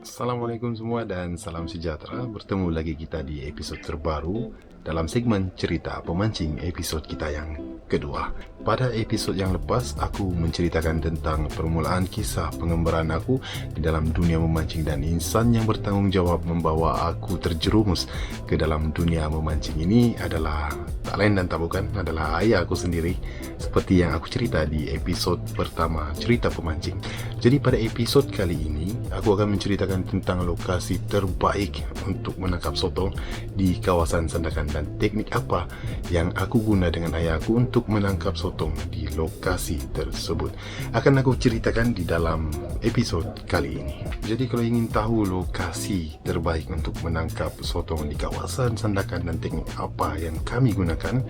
Assalamualaikum semua dan salam sejahtera. Bertemu lagi kita di episod terbaru dalam segmen cerita pemancing, episod kita yang kedua. Pada episod yang lepas, aku menceritakan tentang permulaan kisah pengembaraan aku di dalam dunia memancing, dan insan yang bertanggung jawab membawa aku terjerumus ke dalam dunia memancing ini adalah tak lain dan tak bukan adalah ayah aku sendiri, seperti yang aku cerita di episod pertama cerita pemancing. Jadi pada episod kali ini aku akan menceritakan tentang lokasi terbaik untuk menangkap sotong di kawasan Sandakan dan teknik apa yang aku guna dengan ayah aku untuk menangkap sotong di lokasi tersebut. Akan aku ceritakan di dalam episod kali ini. Jadi kalau ingin tahu lokasi terbaik untuk menangkap sotong di kawasan Sandakan dan teknik apa yang kami gunakan,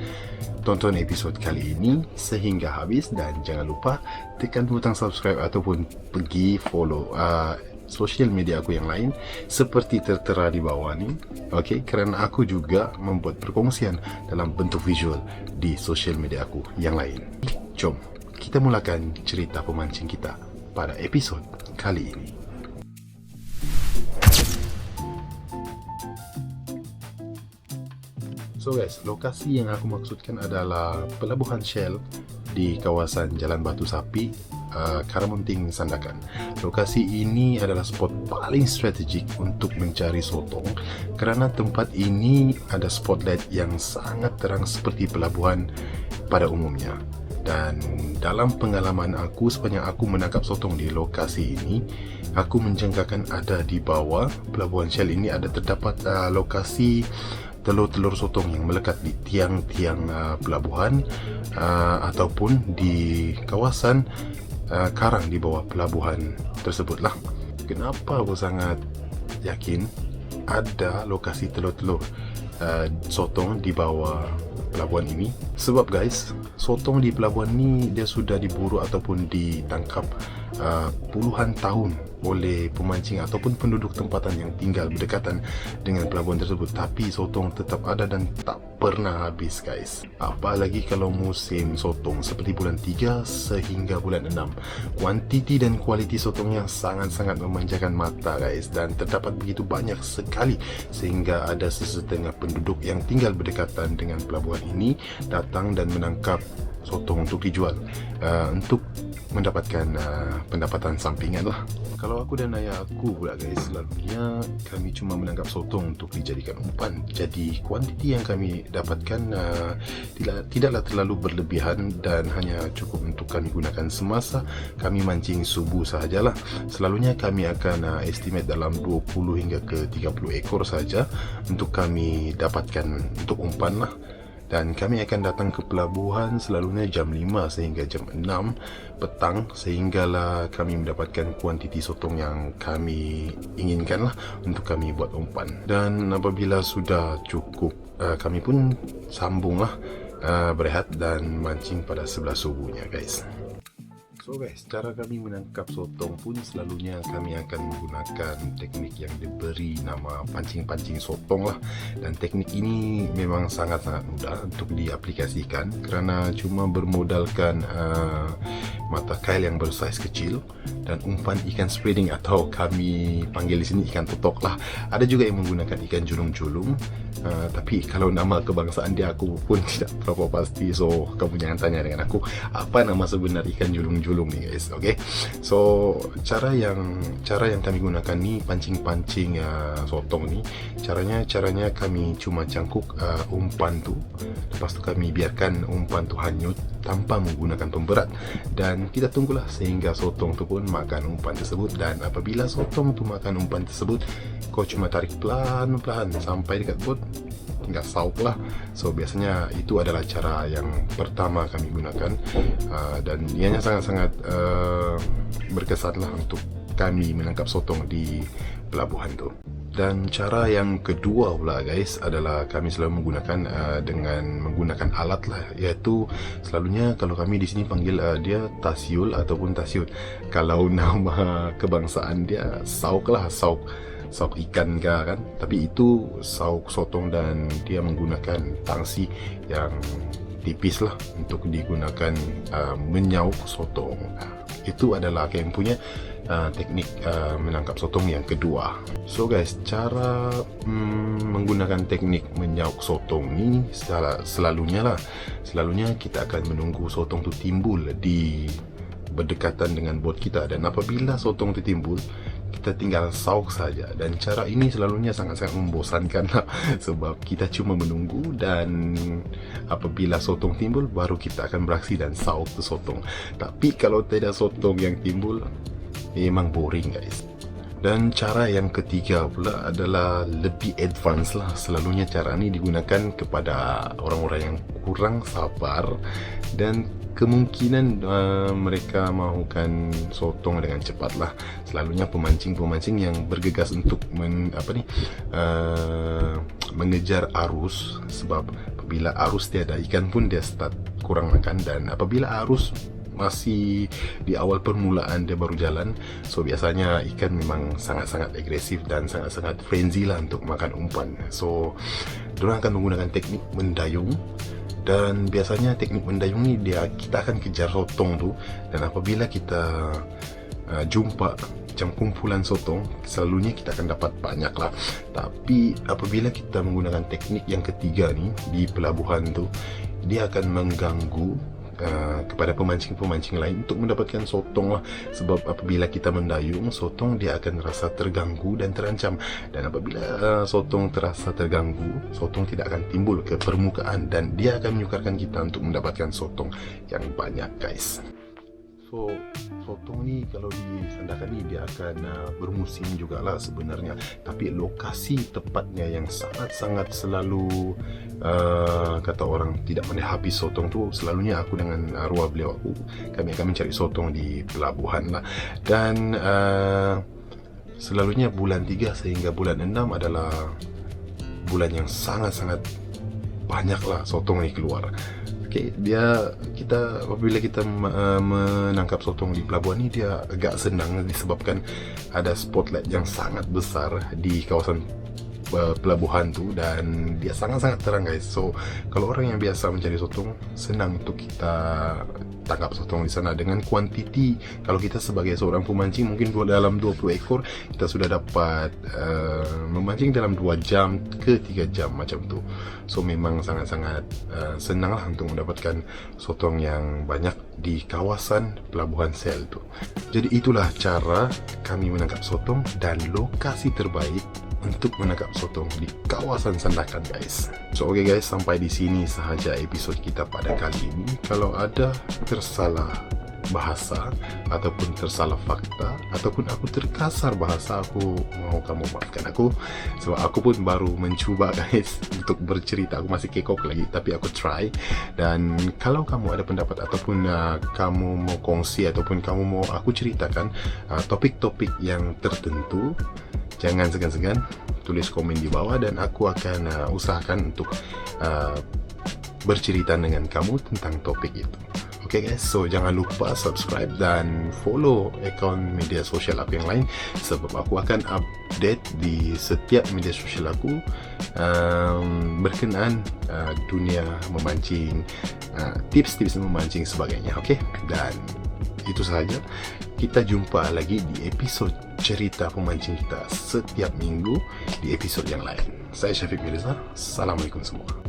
tonton episod kali ini sehingga habis dan jangan lupa tekan butang subscribe ataupun pergi follow sosial media aku yang lain seperti tertera di bawah ni. Okey, kerana aku juga membuat perkongsian dalam bentuk visual di sosial media aku yang lain. Jom kita mulakan cerita pemancing kita pada episod kali ini. So guys, lokasi yang aku maksudkan adalah Pelabuhan Shell di kawasan Jalan Batu Sapi, Karamunting, Sandakan. Lokasi ini adalah spot paling strategik untuk mencari sotong kerana tempat ini ada spotlight yang sangat terang seperti pelabuhan pada umumnya. Dan dalam pengalaman aku sepanjang aku menangkap sotong di lokasi ini, aku menjangkakan ada di bawah Pelabuhan Shell ini ada terdapat lokasi telur-telur sotong yang melekat di tiang-tiang pelabuhan ataupun di kawasan karang di bawah pelabuhan tersebutlah. Kenapa aku sangat yakin ada lokasi telur-telur sotong di bawah pelabuhan ini? Sebab guys, sotong di pelabuhan ini dia sudah diburu ataupun ditangkap puluhan tahun oleh pemancing ataupun penduduk tempatan yang tinggal berdekatan dengan pelabuhan tersebut, tapi sotong tetap ada dan tak pernah habis guys. Apalagi kalau musim sotong seperti bulan 3 sehingga bulan 6, kuantiti dan kualiti sotongnya sangat-sangat memanjakan mata guys, dan terdapat begitu banyak sekali sehingga ada sesetengah penduduk yang tinggal berdekatan dengan pelabuhan ini datang dan menangkap sotong untuk dijual untuk mendapatkan pendapatan sampingan lah. Kalau aku dan ayah aku pula guys, selalunya kami cuma menangkap sotong untuk dijadikan umpan. Jadi kuantiti yang kami dapatkan tidaklah terlalu berlebihan dan hanya cukup untuk kami gunakan semasa kami mancing subuh sahajalah. Selalunya kami akan estimate dalam 20 hingga ke 30 ekor saja untuk kami dapatkan untuk umpan lah. Dan kami akan datang ke pelabuhan selalunya jam 5 sehingga jam 6 petang, sehinggalah kami mendapatkan kuantiti sotong yang kami inginkan lah untuk kami buat umpan. Dan apabila sudah cukup, kami pun sambunglah berehat dan mancing pada 11 subuhnya guys. So guys, cara kami menangkap sotong pun selalunya kami akan menggunakan teknik yang diberi nama pancing-pancing sotong lah. Dan teknik ini memang sangat-sangat mudah untuk diaplikasikan kerana cuma bermodalkan mata kail yang bersaiz kecil dan umpan ikan spreading atau kami panggil di sini ikan totok lah. Ada juga yang menggunakan ikan julung-julung, tapi kalau nama kebangsaan dia aku pun tidak berapa pasti, so kamu jangan tanya dengan aku apa nama sebenar ikan julung-julung nih guys. Okay, so cara yang kami gunakan ni pancing-pancing sotong ni, caranya kami cuma cangkuk umpan tu, lepas tu kami biarkan umpan tu hanyut tanpa menggunakan pemberat, dan kita tunggulah sehingga sotong tu pun makan umpan tersebut. Dan apabila sotong tu makan umpan tersebut, kau cuma tarik pelan-pelan sampai dekat bot, tinggal sauk lah. So biasanya itu adalah cara yang pertama kami gunakan, dan ianya sangat-sangat berkesan lah untuk kami menangkap sotong di pelabuhan tu. Dan cara yang kedua pula guys adalah kami selalu menggunakan dengan menggunakan alat lah, iaitu selalunya kalau kami di sini panggil dia tasiul ataupun tasiut. Kalau nama kebangsaan dia sauk lah, sauk ikan ke kan, tapi itu sauk sotong dan dia menggunakan tangsi yang tipis lah untuk digunakan menyauk sotong. Itu adalah yang punya teknik menangkap sotong yang kedua. So guys, cara menggunakan teknik menyauk sotong ni selalunya kita akan menunggu sotong tu timbul di berdekatan dengan bot kita, dan apabila sotong itu timbul, kita tinggal sauk saja. Dan cara ini selalunya sangat-sangat membosankan lah, sebab kita cuma menunggu, dan apabila sotong timbul baru kita akan beraksi dan sauk tu sotong. Tapi kalau tidak sotong yang timbul, memang boring guys. Dan cara yang ketiga pula adalah lebih advance lah. Selalunya cara ini digunakan kepada orang-orang yang kurang sabar dan kemungkinan mereka mahukan sotong dengan cepat lah. Selalunya pemancing-pemancing yang bergegas untuk mengejar arus, sebab apabila arus tiada, ikan pun dia start kurang makan. Dan apabila arus masih di awal permulaan dia baru jalan, so biasanya ikan memang sangat-sangat agresif dan sangat-sangat frenzy lah untuk makan umpan. So diorang akan menggunakan teknik mendayung, dan biasanya teknik mendayung ni kita akan kejar sotong tu, dan apabila kita jumpa macam kumpulan sotong, selalunya kita akan dapat banyak lah. Tapi apabila kita menggunakan teknik yang ketiga ni di pelabuhan tu, dia akan mengganggu kepada pemancing-pemancing lain untuk mendapatkan sotong lah. Sebab apabila kita mendayung, sotong dia akan rasa terganggu dan terancam. Dan apabila sotong terasa terganggu, sotong tidak akan timbul ke permukaan, dan dia akan menyukarkan kita untuk mendapatkan sotong yang banyak guys. So sotong ni kalau di Sandakan ni dia akan bermusim jugalah sebenarnya, tapi lokasi tepatnya yang sangat-sangat selalu kata orang tidak pandai habis sotong tu, selalunya aku dengan arwah beliau kami akan mencari sotong di pelabuhan lah. Dan selalunya bulan 3 sehingga bulan 6 adalah bulan yang sangat-sangat banyak lah sotong ni keluar. Okay, apabila kita menangkap sotong di pelabuhan ni, dia agak senang disebabkan ada spotlight yang sangat besar di kawasan pelabuhan tu, dan dia sangat-sangat terang guys. So kalau orang yang biasa mencari sotong, senang untuk kita tangkap sotong di sana dengan kuantiti. Kalau kita sebagai seorang pemancing, mungkin dalam 20 ekor kita sudah dapat memancing dalam 2 jam ke 3 jam macam tu. So memang sangat-sangat senang lah untuk mendapatkan sotong yang banyak di kawasan pelabuhan sel tu. Jadi itulah cara kami menangkap sotong dan lokasi terbaik untuk menangkap sotong di kawasan Sandakan guys. So okay guys, sampai di sini sahaja episod kita pada kali ini. Kalau ada tersalah bahasa ataupun tersalah fakta ataupun aku terkasar bahasa, aku mau kamu maafkan aku, sebab aku pun baru mencuba guys untuk bercerita. Aku masih kekok lagi, tapi aku try. Dan kalau kamu ada pendapat ataupun kamu mau kongsi ataupun kamu mau aku ceritakan topik-topik yang tertentu, jangan segan-segan tulis komen di bawah, dan aku akan usahakan untuk bercerita dengan kamu tentang topik itu. Oke guys, so jangan lupa subscribe dan follow akun media sosial aku yang lain, sebab aku akan update di setiap media sosial aku berkenaan dunia memancing, tips-tips memancing sebagainya. Oke, dan itu sahaja. Kita jumpa lagi di episod cerita pemancing kita setiap minggu di episod yang lain. Saya Syafiq Mirza. Assalamualaikum semua.